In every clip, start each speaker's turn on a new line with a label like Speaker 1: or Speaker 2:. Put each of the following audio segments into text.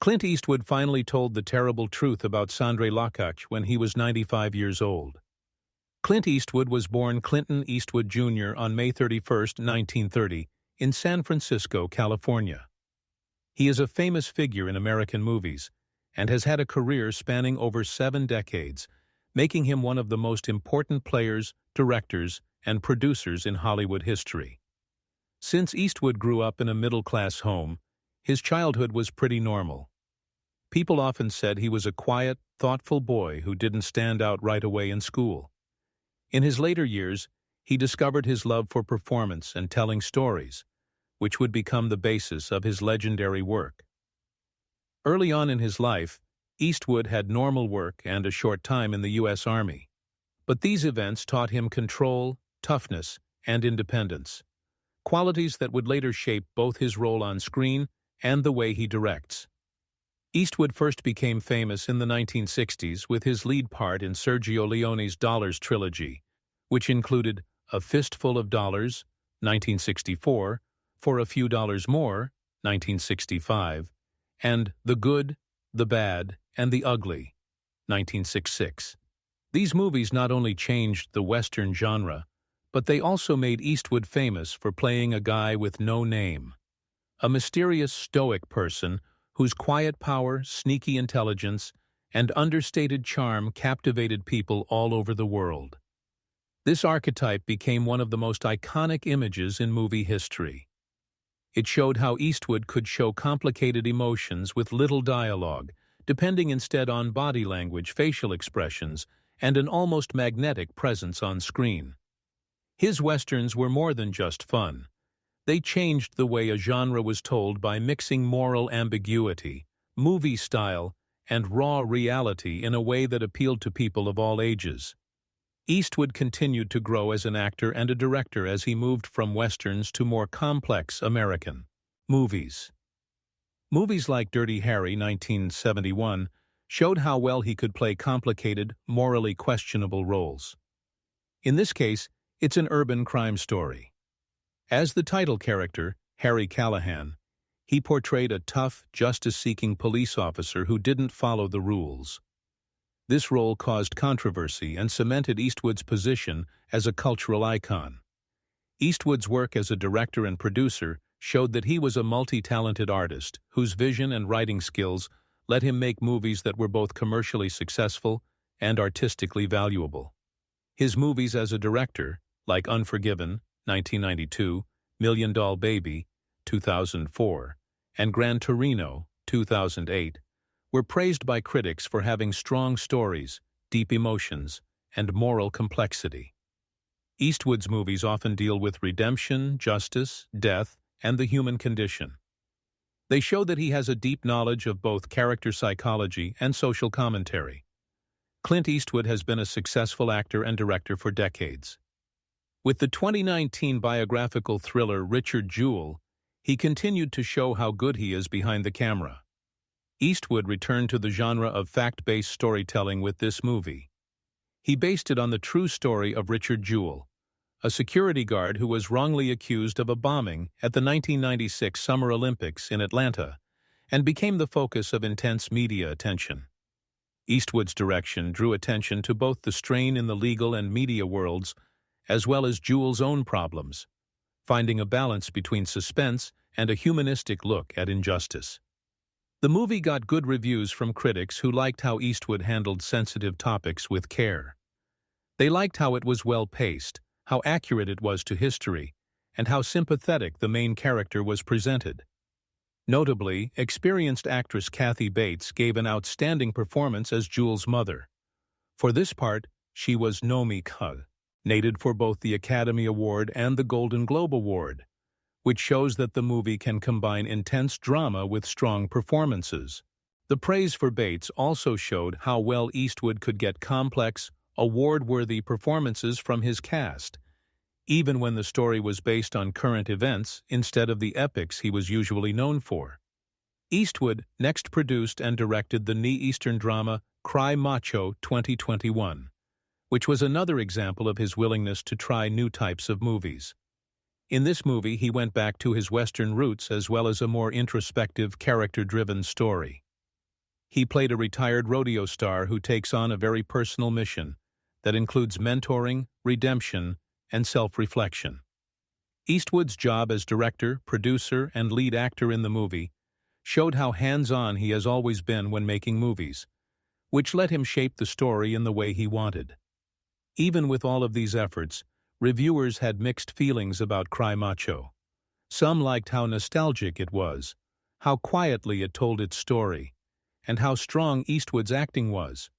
Speaker 1: Clint Eastwood finally told the terrible truth about Sondra Locke when he was 95 years old. Clint Eastwood was born Clinton Eastwood Jr. on May 31, 1930, in San Francisco, California. He is a famous figure in American movies and has had a career spanning over 7 decades, making him one of the most important players, directors, and producers in Hollywood history. Since Eastwood grew up in a middle-class home, his childhood was pretty normal. People often said he was a quiet, thoughtful boy who didn't stand out right away in school. In his later years, he discovered his love for performance and telling stories, which would become the basis of his legendary work. Early on in his life, Eastwood had normal work and a short time in the U.S. Army. But these events taught him control, toughness, and independence, qualities that would later shape both his role on screen and the way he directs. Eastwood first became famous in the 1960s with his lead part in Sergio Leone's Dollars trilogy, which included A Fistful of Dollars, 1964, For a Few Dollars More, 1965, and The Good, the Bad, and the Ugly, 1966. These movies not only changed the Western genre, but they also made Eastwood famous for playing a guy with no name, a mysterious stoic person whose quiet power, sneaky intelligence, and understated charm captivated people all over the world. This archetype became one of the most iconic images in movie history. It showed how Eastwood could show complicated emotions with little dialogue, depending instead on body language, facial expressions, and an almost magnetic presence on screen. His westerns were more than just fun. They changed the way a genre was told by mixing moral ambiguity, movie style, and raw reality in a way that appealed to people of all ages. Eastwood continued to grow as an actor and a director as he moved from westerns to more complex American movies. Movies like Dirty Harry, 1971, showed how well he could play complicated, morally questionable roles. In this case, it's an urban crime story. As the title character, Harry Callahan, he portrayed a tough, justice-seeking police officer who didn't follow the rules. This role caused controversy and cemented Eastwood's position as a cultural icon. Eastwood's work as a director and producer showed that he was a multi-talented artist whose vision and writing skills let him make movies that were both commercially successful and artistically valuable. His movies as a director, like Unforgiven, 1992, Million Dollar Baby, 2004, and Gran Torino, 2008, were praised by critics for having strong stories, deep emotions, and moral complexity. Eastwood's movies often deal with redemption, justice, death, and the human condition. They show that he has a deep knowledge of both character psychology and social commentary. Clint Eastwood has been a successful actor and director for decades. With the 2019 biographical thriller Richard Jewell, he continued to show how good he is behind the camera. Eastwood returned to the genre of fact-based storytelling with this movie. He based it on the true story of Richard Jewell, a security guard who was wrongly accused of a bombing at the 1996 Summer Olympics in Atlanta and became the focus of intense media attention. Eastwood's direction drew attention to both the strain in the legal and media worlds as well as Jewell's own problems, finding a balance between suspense and a humanistic look at injustice. The movie got good reviews from critics who liked how Eastwood handled sensitive topics with care. They liked how it was well-paced, how accurate it was to history, and how sympathetic the main character was presented. Notably, experienced actress Kathy Bates gave an outstanding performance as Jewell's mother. For this part, she was Nomi Kugh, nominated for both the Academy Award and the Golden Globe Award, which shows that the movie can combine intense drama with strong performances. The praise for Bates also showed how well Eastwood could get complex, award-worthy performances from his cast, even when the story was based on current events instead of the epics he was usually known for. Eastwood next produced and directed the Eastern drama Cry Macho 2021, which was another example of his willingness to try new types of movies. In this movie, he went back to his Western roots as well as a more introspective, character-driven story. He played a retired rodeo star who takes on a very personal mission that includes mentoring, redemption, and self-reflection. Eastwood's job as director, producer, and lead actor in the movie showed how hands-on he has always been when making movies, which let him shape the story in the way he wanted. Even with all of these efforts, reviewers had mixed feelings about Cry Macho. Some liked how nostalgic it was, how quietly it told its story, and how strong Eastwood's acting was,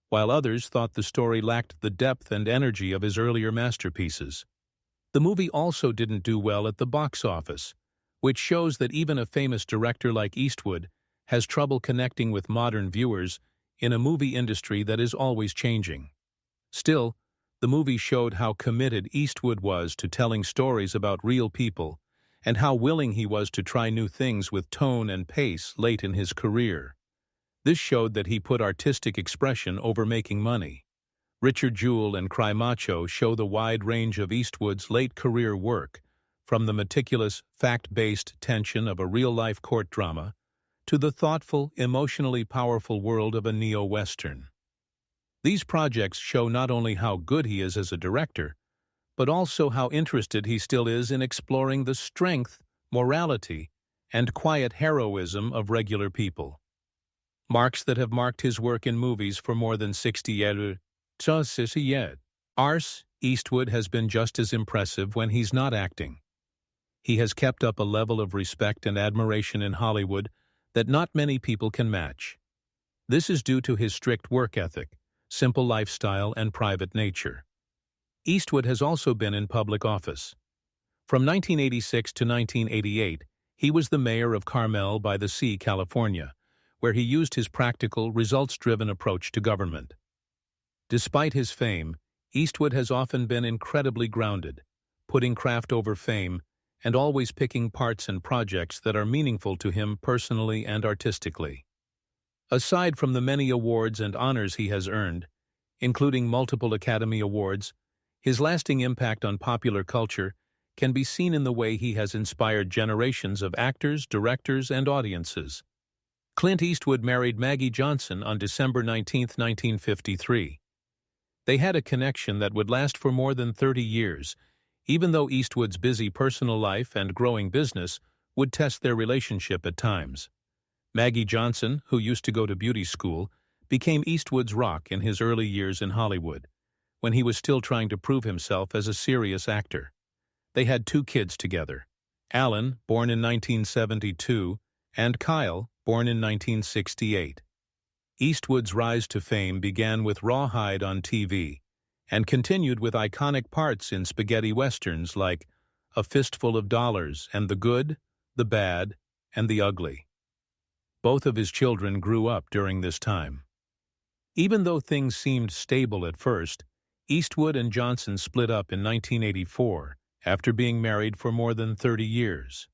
Speaker 1: while others thought the story lacked the depth and energy of his earlier masterpieces. The movie also didn't do well at the box office, which shows that even a famous director like Eastwood has trouble connecting with modern viewers in a movie industry that is always changing. Still, the movie showed how committed Eastwood was to telling stories about real people and how willing he was to try new things with tone and pace late in his career. This showed that he put artistic expression over making money. Richard Jewell and Cry Macho show the wide range of Eastwood's late career work, from the meticulous, fact-based tension of a real-life court drama to the thoughtful, emotionally powerful world of a neo-Western. These projects show not only how good he is as a director, but also how interested he still is in exploring the strength, morality, and quiet heroism of regular people. Marks that have marked his work in movies for more than 60 years. Ars, Eastwood has been just as impressive when he's not acting. He has kept up a level of respect and admiration in Hollywood that not many people can match. This is due to his strict work ethic, simple lifestyle, and private nature. Eastwood has also been in public office. From 1986 to 1988, he was the mayor of Carmel by the Sea, California, where he used his practical, results-driven approach to government. Despite his fame, Eastwood has often been incredibly grounded, putting craft over fame and always picking parts and projects that are meaningful to him personally and artistically. Aside from the many awards and honors he has earned, including multiple Academy Awards, his lasting impact on popular culture can be seen in the way he has inspired generations of actors, directors, and audiences. Clint Eastwood married Maggie Johnson on December 19, 1953. They had a connection that would last for more than 30 years, even though Eastwood's busy personal life and growing business would test their relationship at times. Maggie Johnson, who used to go to beauty school, became Eastwood's rock in his early years in Hollywood, when he was still trying to prove himself as a serious actor. They had 2 kids together, Alan, born in 1972, and Kyle, born in 1968. Eastwood's rise to fame began with Rawhide on TV and continued with iconic parts in spaghetti westerns like A Fistful of Dollars and The Good, the Bad, and the Ugly. Both of his children grew up during this time. Even though things seemed stable at first, Eastwood and Johnson split up in 1984 after being married for more than 30 years.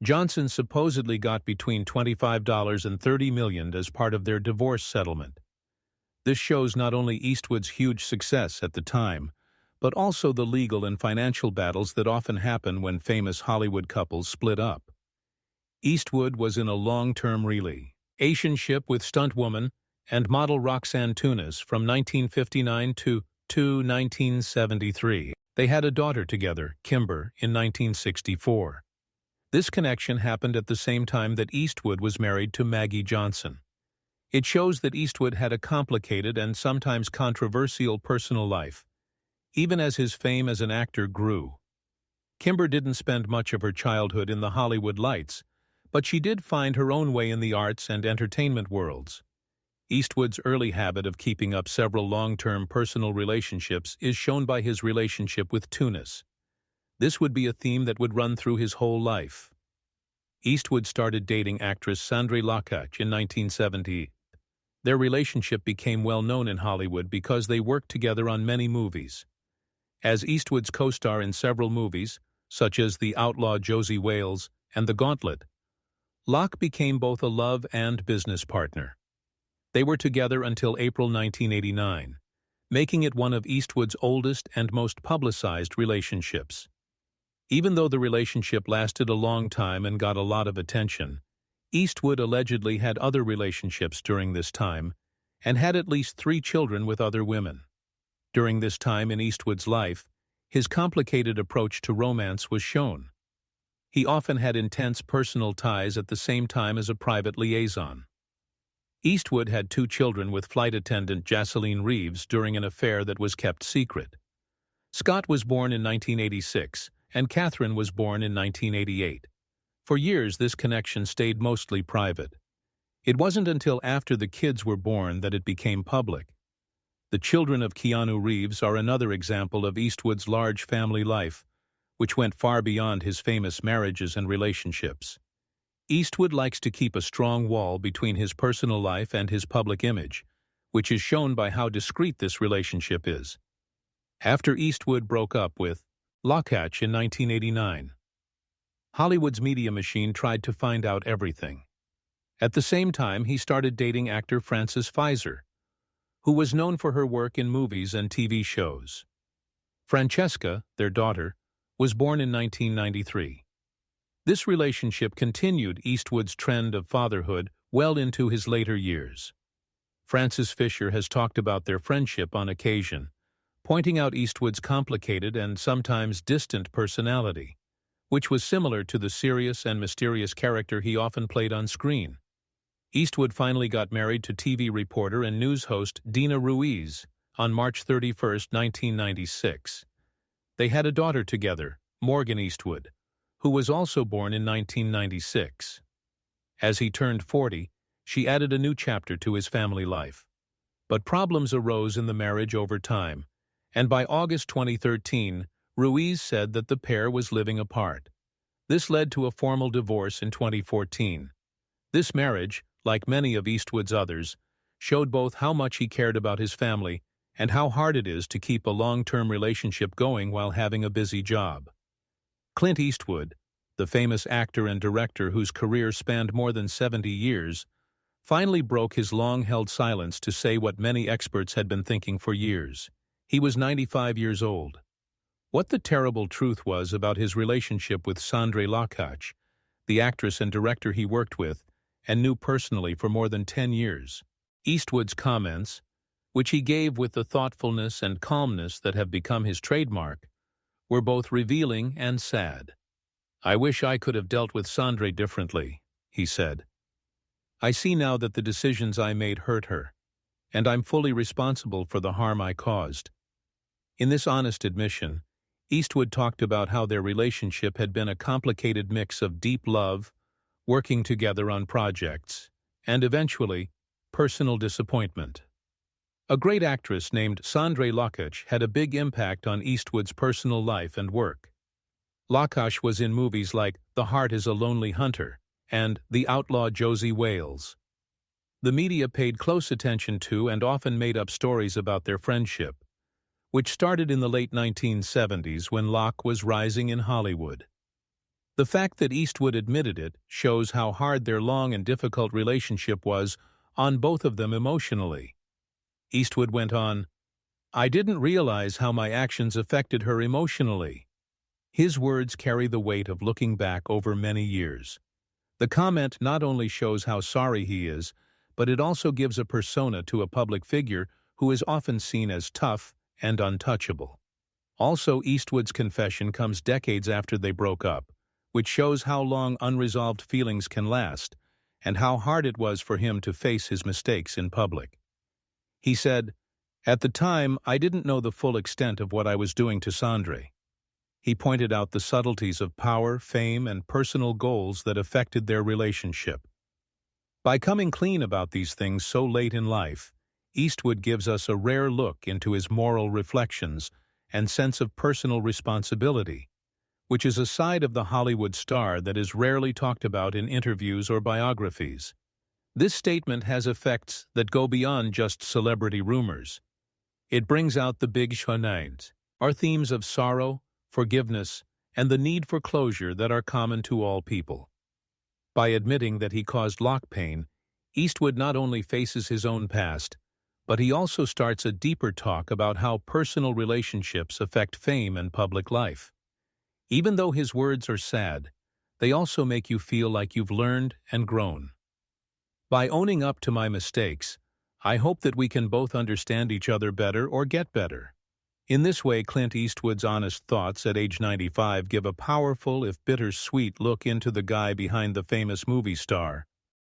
Speaker 1: Johnson supposedly got between $25 and $30 million as part of their divorce settlement. This shows not only Eastwood's huge success at the time, but also the legal and financial battles that often happen when famous Hollywood couples split up. Eastwood was in a long-term relationship with stuntwoman and model Roxanne Tunis from 1959 to 1973. They had a daughter together, Kimber, in 1964. This connection happened at the same time that Eastwood was married to Maggie Johnson. It shows that Eastwood had a complicated and sometimes controversial personal life, even as his fame as an actor grew. Kimber didn't spend much of her childhood in the Hollywood lights, but she did find her own way in the arts and entertainment worlds. Eastwood's early habit of keeping up several long-term personal relationships is shown by his relationship with Tunis. This would be a theme that would run through his whole life. Eastwood started dating actress Sondra Locke in 1970. Their relationship became well known in Hollywood because they worked together on many movies. As Eastwood's co-star in several movies, such as The Outlaw Josie Wales and The Gauntlet, Locke became both a love and business partner. They were together until April 1989, making it one of Eastwood's oldest and most publicized relationships. Even though the relationship lasted a long time and got a lot of attention, Eastwood allegedly had other relationships during this time and had at least 3 children with other women. During this time in Eastwood's life, his complicated approach to romance was shown. He often had intense personal ties at the same time as a private liaison. Eastwood had 2 children with flight attendant Jocelyn Reeves during an affair that was kept secret. Scott was born in 1986, and Catherine was born in 1988. For years, this connection stayed mostly private. It wasn't until after the kids were born that it became public. The children of Keanu Reeves are another example of Eastwood's large family life, which went far beyond his famous marriages and relationships. Eastwood likes to keep a strong wall between his personal life and his public image, which is shown by how discreet this relationship is. After Eastwood broke up with Locke in 1989, Hollywood's media machine tried to find out everything. At the same time, he started dating actor Frances Pfizer, who was known for her work in movies and TV shows. Francesca, their daughter, was born in 1993. This relationship continued Eastwood's trend of fatherhood well into his later years. Frances Fisher has talked about their friendship on occasion, pointing out Eastwood's complicated and sometimes distant personality, which was similar to the serious and mysterious character he often played on screen. Eastwood finally got married to TV reporter and news host Dina Ruiz on March 31, 1996. They had a daughter together, Morgan Eastwood, who was also born in 1996. As he turned 40, she added a new chapter to his family life. But problems arose in the marriage over time, and by August 2013, Ruiz said that the pair was living apart. This led to a formal divorce in 2014. This marriage, like many of Eastwood's others, showed both how much he cared about his family and how hard it is to keep a long-term relationship going while having a busy job. Clint Eastwood, the famous actor and director whose career spanned more than 70 years, finally broke his long-held silence to say what many experts had been thinking for years. He was 95 years old. What the terrible truth was about his relationship with Sondra Locke, the actress and director he worked with and knew personally for more than 10 years. Eastwood's comments, which he gave with the thoughtfulness and calmness that have become his trademark, were both revealing and sad. "I wish I could have dealt with Sondra differently," he said. "I see now that the decisions I made hurt her, and I'm fully responsible for the harm I caused." In this honest admission, Eastwood talked about how their relationship had been a complicated mix of deep love, working together on projects, and eventually, personal disappointment. A great actress named Sondra Locke had a big impact on Eastwood's personal life and work. Locke was in movies like The Heart is a Lonely Hunter and The Outlaw Josie Wales. The media paid close attention to and often made up stories about their friendship, which started in the late 1970s when Locke was rising in Hollywood. The fact that Eastwood admitted it shows how hard their long and difficult relationship was on both of them emotionally. Eastwood went on, "I didn't realize how my actions affected her emotionally." His words carry the weight of looking back over many years. The comment not only shows how sorry he is, but it also gives a persona to a public figure who is often seen as tough and untouchable. Also, Eastwood's confession comes decades after they broke up, which shows how long unresolved feelings can last and how hard it was for him to face his mistakes in public. He said, "At the time, I didn't know the full extent of what I was doing to Sondra." He pointed out the subtleties of power, fame, and personal goals that affected their relationship. By coming clean about these things so late in life, Eastwood gives us a rare look into his moral reflections and sense of personal responsibility, which is a side of the Hollywood star that is rarely talked about in interviews or biographies. This statement has effects that go beyond just celebrity rumors. It brings out the big shonines, our themes of sorrow, forgiveness, and the need for closure that are common to all people. By admitting that he caused Locke pain, Eastwood not only faces his own past, but he also starts a deeper talk about how personal relationships affect fame and public life. Even though his words are sad, they also make you feel like you've learned and grown. By owning up to my mistakes, I hope that we can both understand each other better or get better. In this way, Clint Eastwood's honest thoughts at age 95 give a powerful, if bittersweet, look into the guy behind the famous movie star.